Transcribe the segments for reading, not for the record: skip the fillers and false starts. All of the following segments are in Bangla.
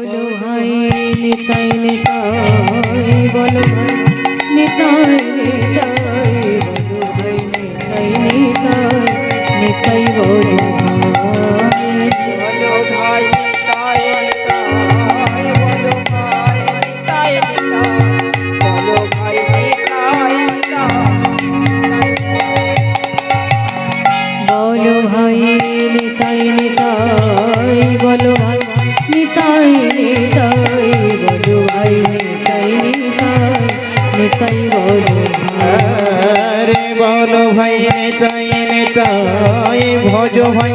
বলো ভাই নিতাই নিতাই বলো ভাই নিতাই নিতাই বলো ভাই নিতাই নিতাই নিতাই বলো ভাই বলো ভাই নিতাই নিতাই বলো ভাই নিতাই নিতাই বলো ভাই নিতাই নিতাই বলো ভাই নিতাই নিতাই বলো ভাই নিতাই নিতাই বলো ভাই নিতাই নিতাই নিতাই বলো রে বলো ভাই নিতাই নিতাই ভজ ভাই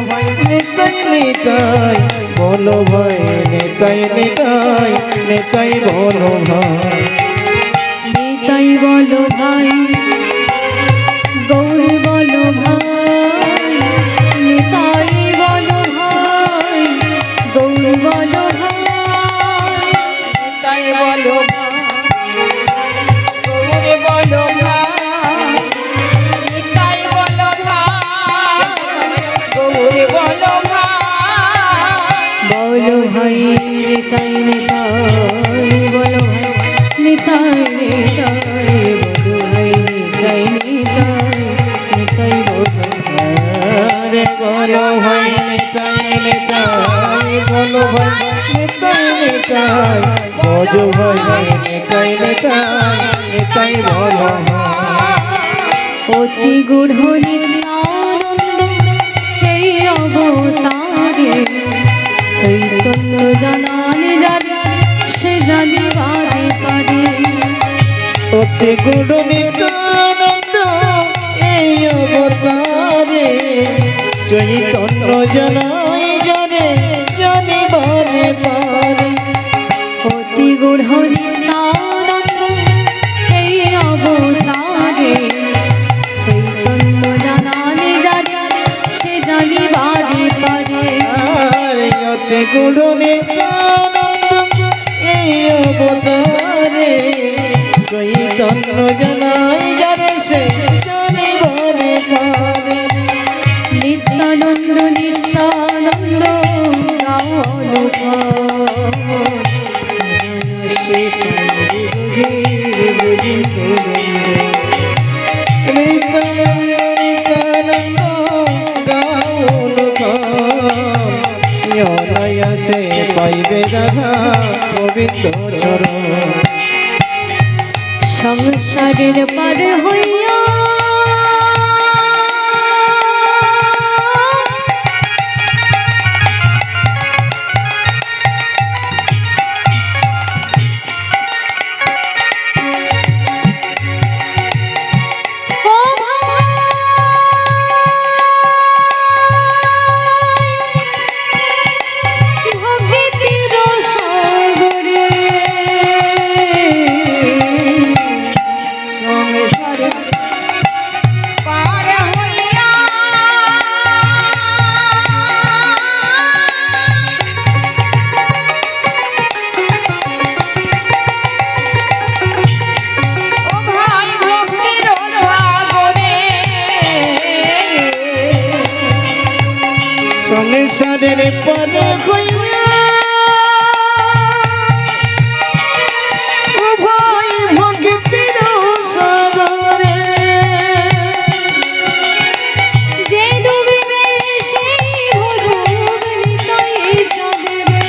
নিতাই নিতাই বলো ভাই নিতাই নিতাই নিতাই বলো ভাই নিতাই বলো ভাই গৌরী বলো ভাই নিতাই বলো ভাই গৌরী বলো ভাই নিতাই বলো গৌরে বলো ভাই নিতাই বলো ভাই গৌরে বলো ভাই বলো ভাই নিতাই নিতাই বলো ভাই নিতাই নিতাই বলো ভাই নিতাই নিতাই নিতাই বলো রে বলো ভাই নিতাই নিতাই বলো ভাই নিতাই নিতাই ভজ ভাই নিতাই নিতাই নিতাই বলো অতি গূঢ় নিত্যানন্দ সেই অবতারে চৈতন্য জানালে জানে সে জানিবারে পারে অতি গুণ নিত্যানন্দ এই অবতারে চৈতন্য জানাই জানে জানিবারে পারে অতি গূঢ় নিত্যানন্দ সেই অবতারে চৈতন্য জানালে জানে সে জানিবারে পারে আরে অতি গুণ নিত্যানন্দ এই অবতারে চৈতন্য জানাই জানে সে জানিবারে পারে নিত্যানন্দ নিত্যানন্দ গাও অনুভব সে পারে বুঝে বুঝি নিত্যানন্দ নিত্যানন্দ গাউন সে পাইবে রাধা গোবিন্দ চরণ সংসারের পার হইয়া সংসারের পদ হইয়া উভয় ভক্তির সাগরে যে ডুবিবে সেই ভোজন নিতাই যাবে রে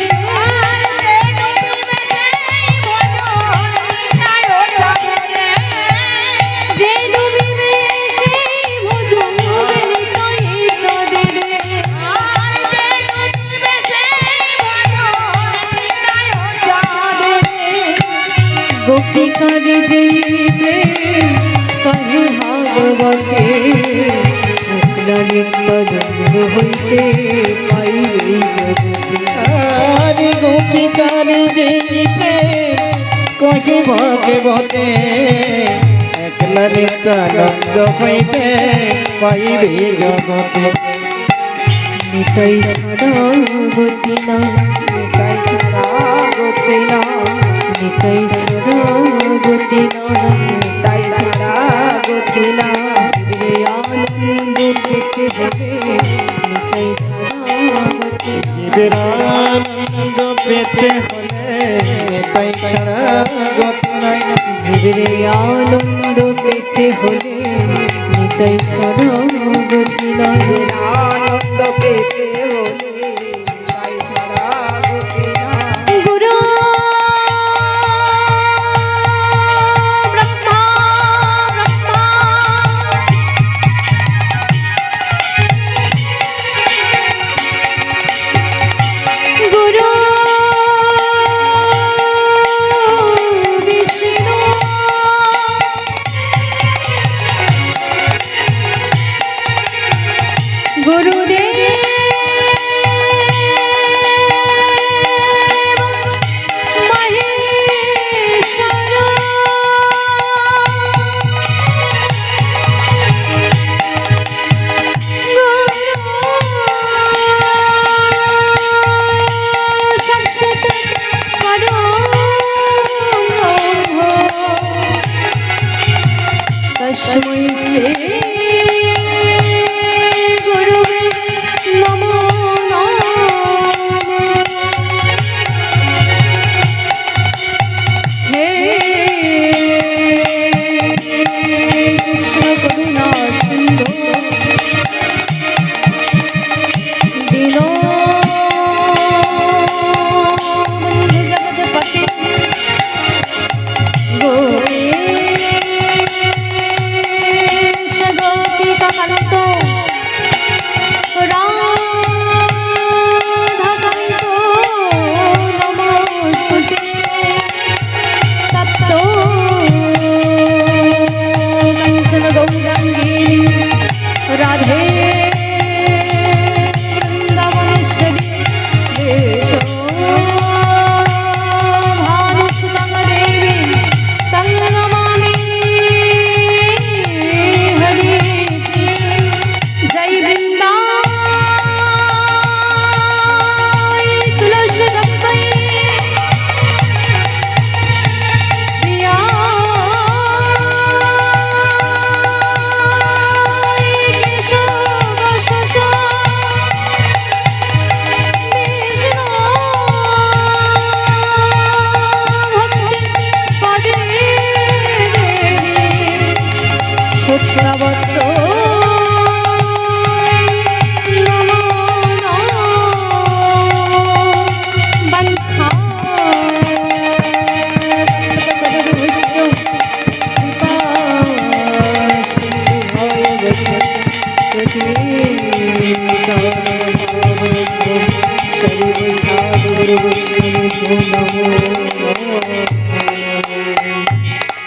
যে ডুবিবে সেই ভোজন নিতাই যাবে রে গোপিকার যে প্রেম কহে ভাগবতে নিত্যানন্দ হইতে পাইবে জগতে আরে গোপিকার যে প্রেম কহে ভাগবতে একলা নিত্যানন্দ হইতে পাইবে জগতে নিতাই ছাড়া গতি না নিতাই ছাড়া গতি না নিতাই ছাড়া গতি না নিতাই ছাড়া গতি না যে আনন্দ পেতে হবে নিতাই ছাড়া গতি না জীবের আনন্দ পেতে পেতে হলে তাই ছাড়া গতি নাই জীবনে আনন্দ পেতে হলে নিতাই ছাড়া গতি নাই আনন্দ পেতে হলে তাই ছাড়া গতি নাই গুরু ব্রহ্মা ব্রহ্মা গুরু বিষ্ণু तस्मै श्री गुरुवे नमो नमः हे कृष्ण करुणा सिंधु दीनो बंधु जगतपते राधे वृंदावनेश्वरी देशो भानुसुतं देवी तं नमामि हरि जय वृंदावनी तुलसी दत्तै प्रिया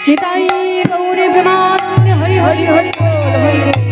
निताई गौरी ब्रह्मानंद हरि हरि हरि बोल हरि बोल।